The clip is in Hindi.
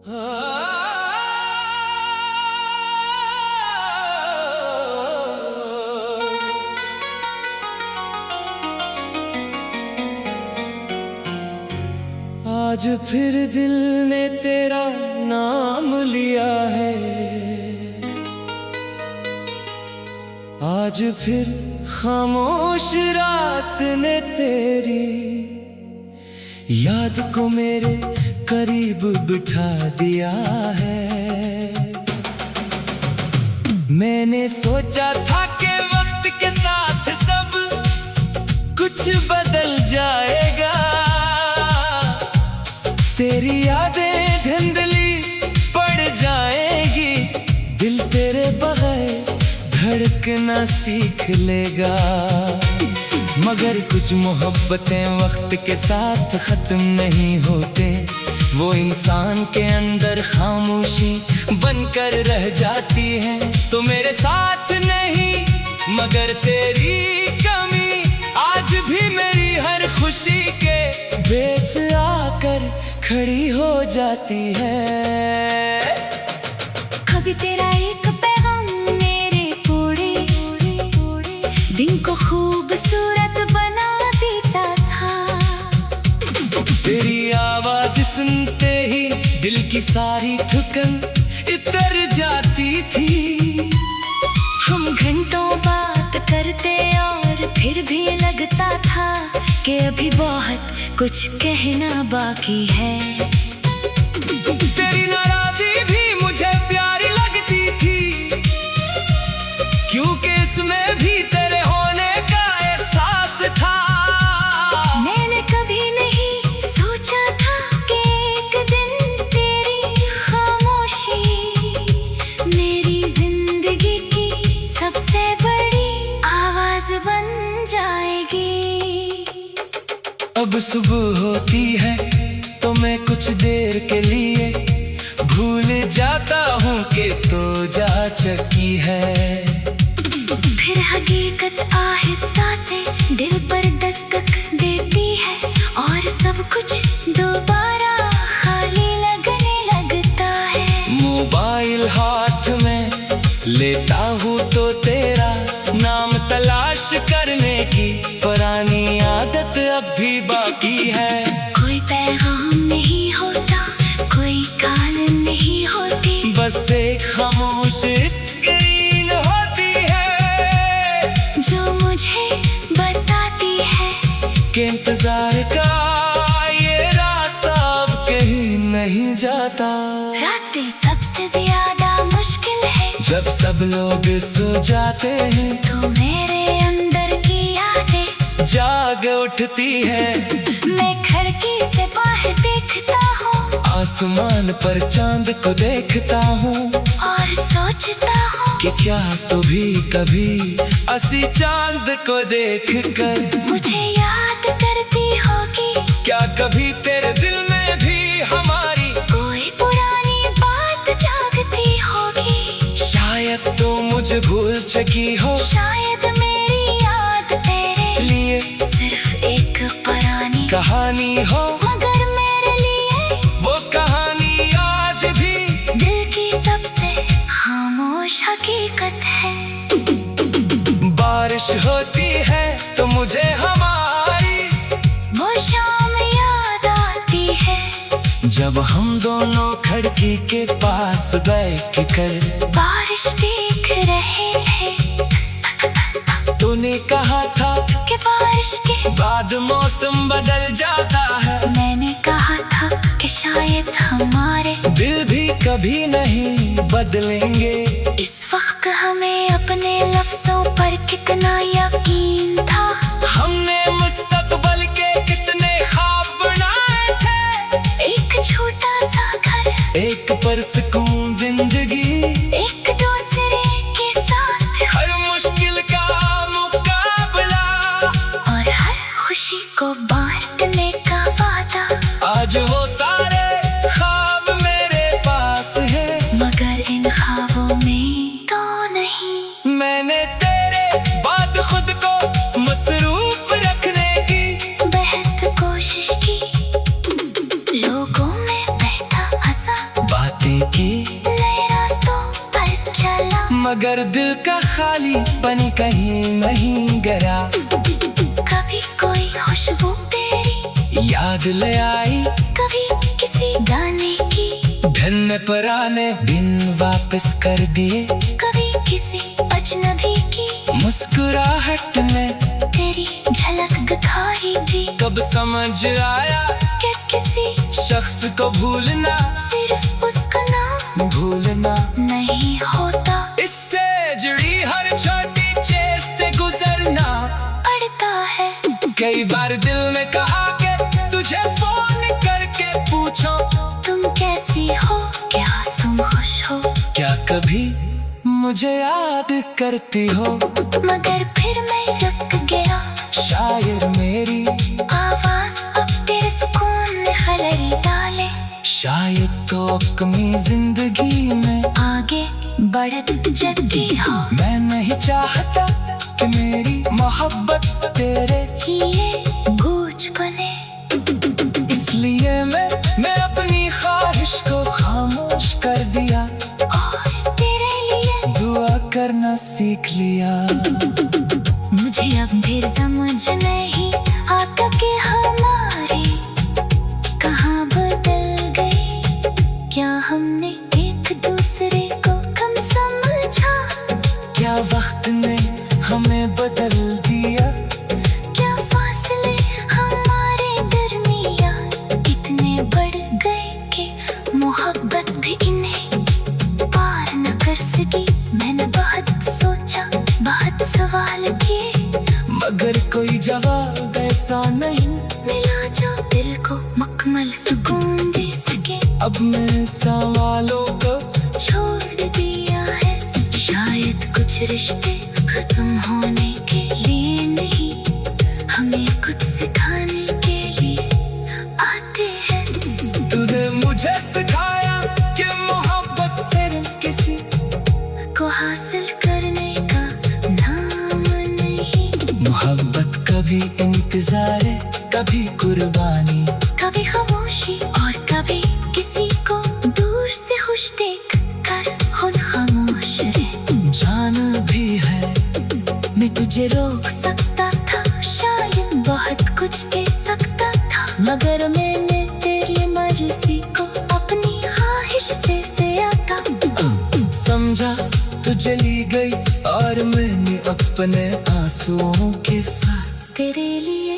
आज फिर दिल ने तेरा नाम लिया है, आज फिर खामोश रात ने तेरी याद को मेरे करीब बिठा दिया है। मैंने सोचा था कि वक्त के साथ सब कुछ बदल जाएगा, तेरी यादें धुंधली पड़ जाएगी, दिल तेरे बगैर धड़कना सीख लेगा। मगर कुछ मोहब्बतें वक्त के साथ खत्म नहीं होते, वो इंसान के अंदर खामोशी बनकर रह जाती है। तो मेरे साथ नहीं मगर तेरी कमी आज भी मेरी हर खुशी के बीच आकर खड़ी हो जाती है। कभी तेरा एक पैगाम मेरे पूरे दिन को खूबसूरत बना देता था, तेरी आवाज सुनते ही दिल की सारी थकन उतर जाती थी। हम घंटों बात करते और फिर भी लगता था कि अभी बहुत कुछ कहना बाकी है। तेरी नाराजी भी मुझे प्यारी लगती थी, क्योंकि इसमें भी तेरे होने का एहसास था। मैंने कभी नहीं सोचा था कि एक दिन तेरी खामोशी मेरी जिंदगी की सबसे बड़ी आवाज बन जाएगी। अब सुबह होती है तो मैं कुछ देर के लिए भूल जाता हूँ कि तो जा चुकी है। फिर हकीकत आहिस्ता से दिल पर दस्तक देती है और सब कुछ दोबारा खाली लगने लगता है। मोबाइल हाथ में लेता हूँ तो तेरा नाम तलाश करने की पुरानी आदत अब भी बाकी है। कोई पैगाम नहीं होता, कोई कॉल नहीं होती, बस एक खामोश स्क्रीन होती है जो मुझे बताती है कि इंतजार का ये रास्ता अब कहीं नहीं जाता। रातें सबसे ज्यादा मुश्किल है, जब सब लोग सो जाते हैं तो मेरे अंदर की यादें जाग उठती है। मैं खिड़की से बाहर देखता हूँ, आसमान पर चांद को देखता हूँ और सोचता हूँ कि क्या तू भी कभी असी चांद को देखकर मुझे याद करती होगी। क्या कभी तेरे दिल में भी हमारी कोई पुरानी बात जागती होगी। शायद तो मुझे भूल चुकी हो, शायद मेरी याद तेरे लिए सिर्फ एक पुरानी कहानी हो, मगर मेरे लिए वो कहानी आज भी दिल की सबसे खामोश हकीकत है। बारिश होती है तो मुझे हमारी वो शाम याद आती है, जब हम दोनों खिड़की के पास बैठ कर बारिश देख रहे थे। तूने कहा था कि बारिश के बाद मौसम बदल जाता है, मैंने कहा था कि शायद हमारे दिल भी कभी नहीं बदलेंगे। इस वक्त हमें अपने लफ्जों पर कितना यकीन था, हमने मुस्तकबल के कितने ख्वाब बनाए थे। एक छोटा सा घर, एक पुरसुकून जिंदगी, एक दूसरे के साथ हर मुश्किल का मुकाबला और हर खुशी को बांटने का वादा। आज वो सारे ख्वाब मेरे पास है, मगर इन ख्वाबों में तो नहीं। मैंने तेरे बाद खुद को मसरूफ रखने की बेहद कोशिश की, लोगों में बहता हंसा मगर दिल का खाली पनी कहीं नहीं गया। कभी कोई खुशबू तेरी याद ले आई कभी किसी गाने की, धन्य पुराने दिन वापस कर दिए। कभी किसी अजनबी की मुस्कुराहट में तेरी झलक दिखाई दी। कब समझ आया कि किसी शख्स को भूलना सिर्फ उसका नाम भूलना नहीं होता, इससे जुड़ी हर छोटी चीज से गुजरना पड़ता है। कई बार दिल ने कहा कि तुझे फोन करके पूछो तुम कैसी हो, क्या तुम खुश हो, क्या कभी मुझे याद करती हो। मगर फिर मैं रुक गया। शायर मेरी आवाज अब तेरे सुकून ने खलरी डाले। शायद तो अपनी जिंदगी में आगे बढ़त जगी हो, मैं नहीं चाहता कि मेरी मोहब्बत तेरे ये गूंज बने। इसलिए मैं अपनी ख्वाहिश को खामोश कर दिया और तेरे लिए दुआ करना सीख लिया। मुझे अब फिर समझ नहीं आता कि हमारे कहाँ बदल गए। क्या हमने एक दूसरे को कम समझा, क्या वक्त ने हमें बदल दिया। क्या फासले हमारे दरमियाँ इतने बढ़ गए कि मोहब्बत भी इन्हें पार न कर सकी। मैंने बहुत सोचा, बहुत सवाल किए, मगर कोई जवाब ऐसा नहीं मिला जो दिल को मुकम्मल सुकून दे सके। अब मैं सवालों को छोड़ दिया है, शायद कुछ रिश्ते खत्म होने के लिए नहीं, हमें कुछ सिखाने के लिए आते हैं। तूने मुझे सिखाया कि मोहब्बत सिर्फ किसी को हासिल करने का नाम नहीं। मोहब्बत कभी इंतजार है, कभी कुर्बानी, कभी खामोशी और कभी किसी को दूर से खुश देख कर खुद खामोश रहे। जान भी है मैं तुझे रोक सकता था, शायद बहुत कुछ कह सकता था, मगर मैंने तेरी मर्जी को अपनी ख्वाहिश से आता। समझा तू चली गई और मैंने अपने आंसुओं के साथ तेरे लिए